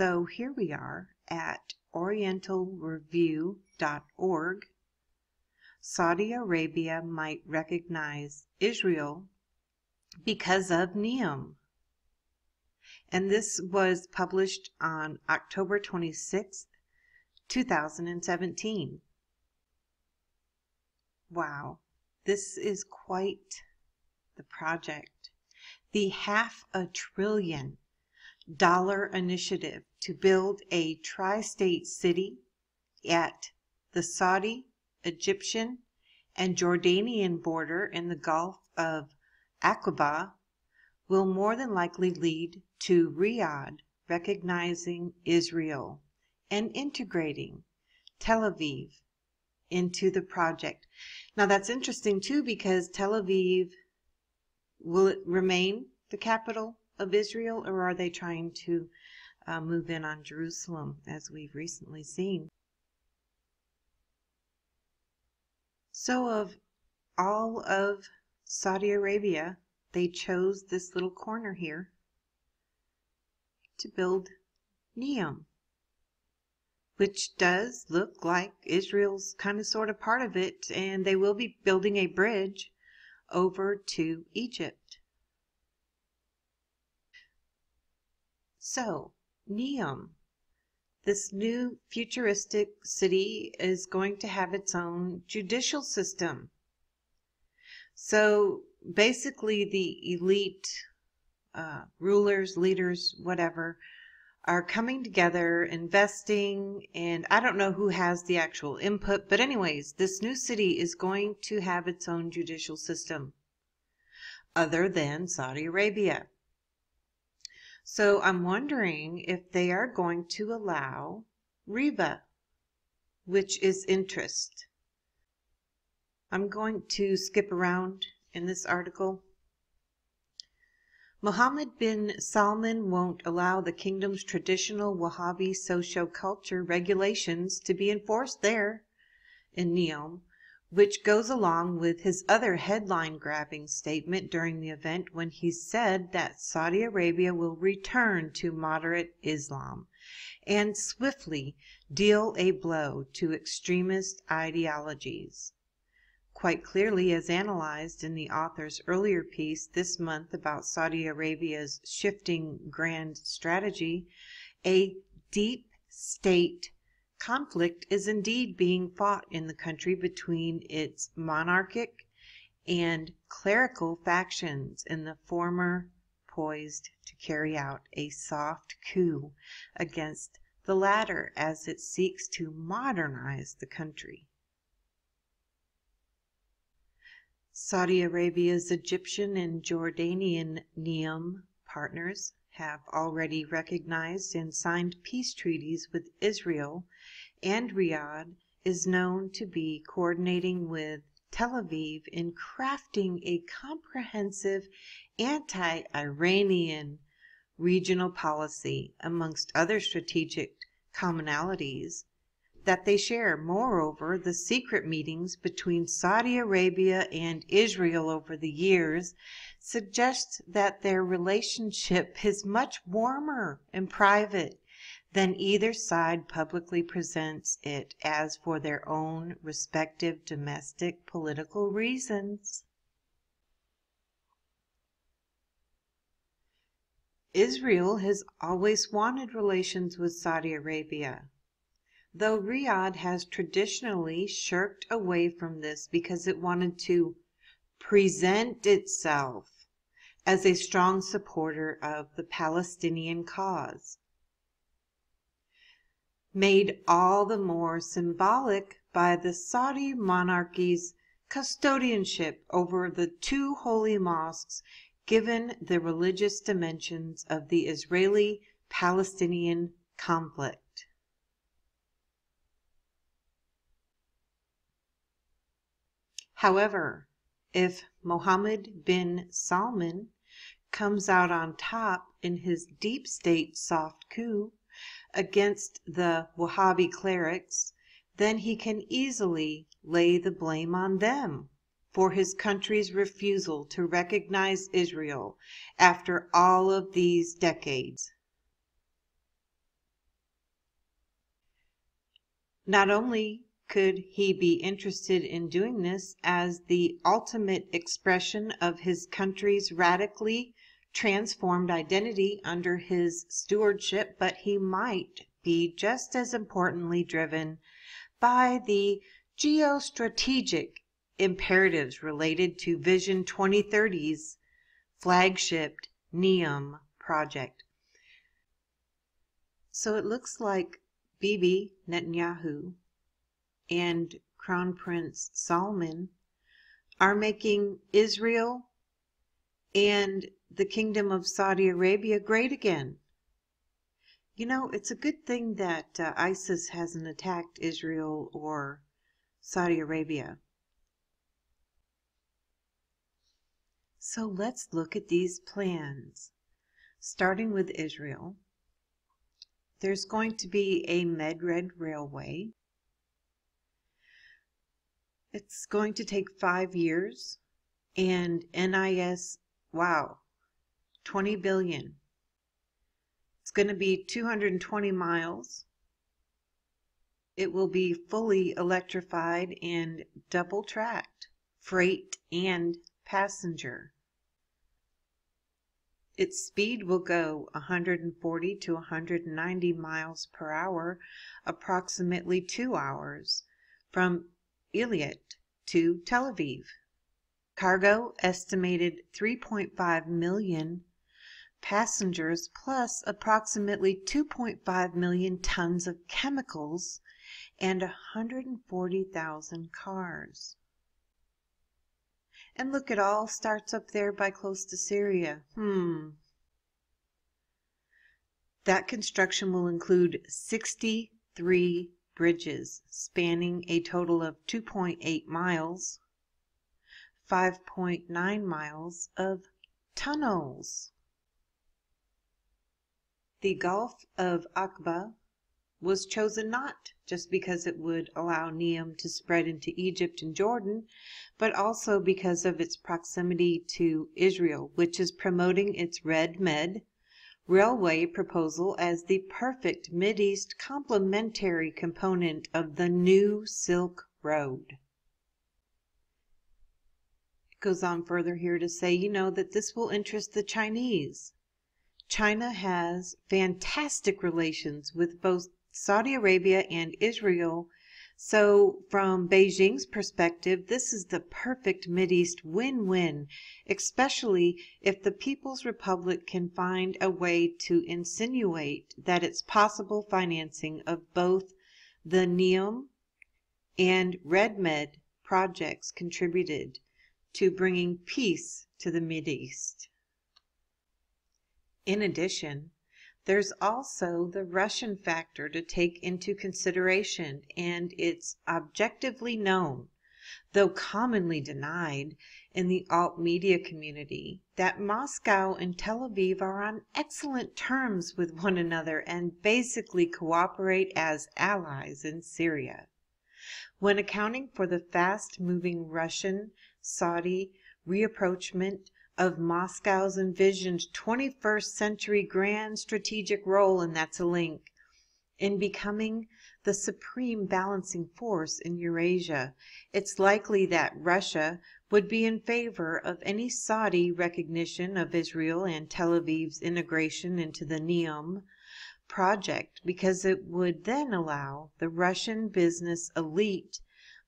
So here we are at orientalreview.org. Saudi Arabia might recognize Israel because of NEOM. And this was published on October 26th, 2017. Wow, this is quite the project. The $500 billion initiative to build a tri-state city at the Saudi, Egyptian, and Jordanian border in the Gulf of Aqaba will more than likely lead to Riyadh recognizing Israel and integrating Tel Aviv into the project. Now that's interesting too, because Tel Aviv, will it remain the capital of Israel, or are they trying to move in on Jerusalem, as we've recently seen? So of all of Saudi Arabia, they chose this little corner here to build NEOM, which does look like Israel's kind of sort of part of it, and they will be building a bridge over to Egypt. So, NEOM, this new futuristic city, is going to have its own judicial system. So basically the elite rulers, leaders, whatever, are coming together, investing, and I don't know who has the actual input, but anyways, this new city is going to have its own judicial system other than Saudi Arabia. So I'm wondering if they are going to allow riba, which is interest. I'm going to skip around in this article. Mohammad bin Salman won't allow the kingdom's traditional Wahhabi socio-culture regulations to be enforced there in NEOM, which goes along with his other headline-grabbing statement during the event when he said that Saudi Arabia will return to moderate Islam and swiftly deal a blow to extremist ideologies. Quite clearly, as analyzed in the author's earlier piece this month about Saudi Arabia's shifting grand strategy, a deep state conflict is indeed being fought in the country between its monarchic and clerical factions, in the former poised to carry out a soft coup against the latter as it seeks to modernize the country. Saudi Arabia's Egyptian and Jordanian NEOM partners have already recognized and signed peace treaties with Israel, and Riyadh is known to be coordinating with Tel Aviv in crafting a comprehensive anti-Iranian regional policy, amongst other strategic commonalities that they share. Moreover, the secret meetings between Saudi Arabia and Israel over the years suggest that their relationship is much warmer and private than either side publicly presents it as for their own respective domestic political reasons. Israel has always wanted relations with Saudi Arabia, though Riyadh has traditionally shirked away from this because it wanted to present itself as a strong supporter of the Palestinian cause, made all the more symbolic by the Saudi monarchy's custodianship over the two holy mosques, given the religious dimensions of the Israeli-Palestinian conflict. However, if Mohammad bin Salman comes out on top in his deep state soft coup against the Wahhabi clerics, then he can easily lay the blame on them for his country's refusal to recognize Israel after all of these decades. Not only could he be interested in doing this as the ultimate expression of his country's radically transformed identity under his stewardship, but he might be just as importantly driven by the geostrategic imperatives related to Vision 2030's flagship NEOM project. So it looks like Bibi Netanyahu and Crown Prince Salman are making Israel and the Kingdom of Saudi Arabia great again. You know, it's a good thing that ISIS hasn't attacked Israel or Saudi Arabia. So let's look at these plans. Starting with Israel, there's going to be a Med-Red Railway. It's going to take 5 years, and NIS, wow, 20 billion. It's going to be 220 miles. It will be fully electrified and double-tracked, freight and passenger. Its speed will go 140 to 190 miles per hour, approximately 2 hours, from Eilat to Tel Aviv. Cargo estimated 3.5 million passengers plus approximately 2.5 million tons of chemicals and 140,000 cars. And look, it all starts up there by close to Syria. That construction will include 63 bridges spanning a total of 2.8 miles, 5.9 miles of tunnels. The Gulf of Aqaba was chosen not just because it would allow NEOM to spread into Egypt and Jordan, but also because of its proximity to Israel, which is promoting its Red Med railway proposal as the perfect Mideast complementary component of the new Silk Road. It goes on further here to say, you know, that this will interest the Chinese. China has fantastic relations with both Saudi Arabia and Israel, so from Beijing's perspective, this is the perfect Mideast win-win, especially if the People's Republic can find a way to insinuate that it's possible financing of both the NEOM and Red Med projects contributed to bringing peace to the Mideast. In addition, there's also the Russian factor to take into consideration, and it's objectively known, though commonly denied in the alt-media community, that Moscow and Tel Aviv are on excellent terms with one another and basically cooperate as allies in Syria. When accounting for the fast-moving Russian-Saudi reapproachment of Moscow's envisioned 21st century grand strategic role, and that's a link, in becoming the supreme balancing force in Eurasia, it's likely that Russia would be in favor of any Saudi recognition of Israel and Tel Aviv's integration into the NEOM project, because it would then allow the Russian business elite,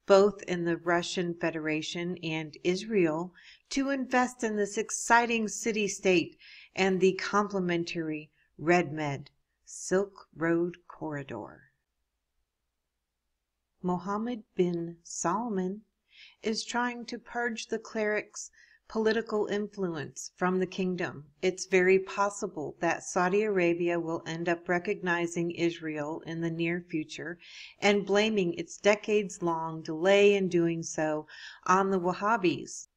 both in the Russian Federation and Israel, to invest in this exciting city-state and the complementary Red Med Silk Road corridor. Mohammad bin Salman is trying to purge the cleric's political influence from the kingdom. It's very possible that Saudi Arabia will end up recognizing Israel in the near future and blaming its decades-long delay in doing so on the Wahhabis.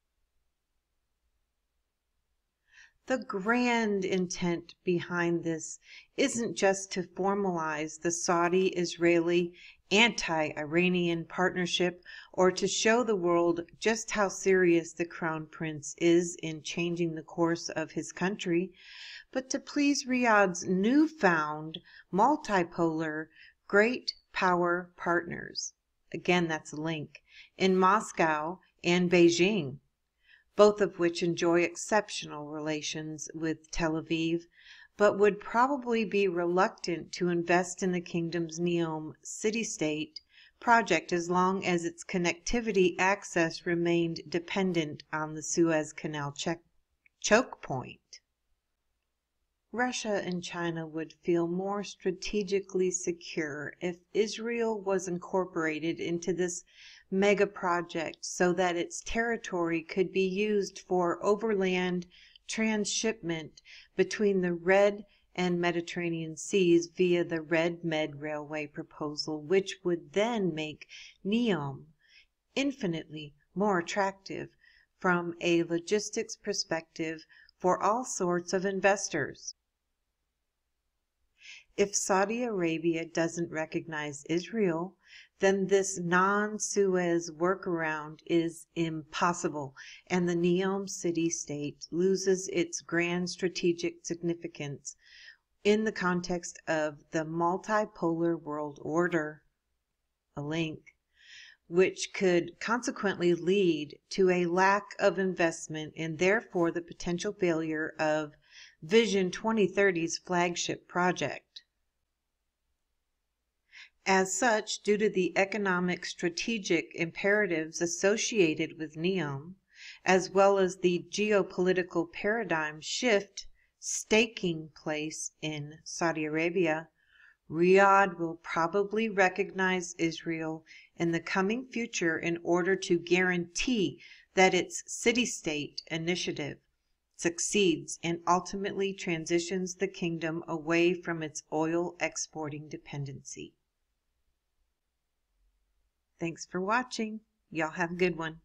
The grand intent behind this isn't just to formalize the Saudi-Israeli anti-Iranian partnership or to show the world just how serious the Crown Prince is in changing the course of his country, but to please Riyadh's newfound multipolar great power partners. Again, that's a link. In Moscow and Beijing, both of which enjoy exceptional relations with Tel Aviv, but would probably be reluctant to invest in the kingdom's NEOM city-state project as long as its connectivity access remained dependent on the Suez Canal choke point. Russia and China would feel more strategically secure if Israel was incorporated into this mega project so that its territory could be used for overland transshipment between the Red and Mediterranean seas via the Red Med Railway proposal, which would then make NEOM infinitely more attractive from a logistics perspective for all sorts of investors. If Saudi Arabia doesn't recognize Israel, then this non-Suez workaround is impossible, and the NEOM city-state loses its grand strategic significance in the context of the multipolar world order, a link, which could consequently lead to a lack of investment and therefore the potential failure of Vision 2030's flagship project. As such, due to the economic strategic imperatives associated with NEOM, as well as the geopolitical paradigm shift taking place in Saudi Arabia, Riyadh will probably recognize Israel in the coming future in order to guarantee that its city-state initiative succeeds and ultimately transitions the kingdom away from its oil exporting dependency. Thanks for watching. Y'all have a good one.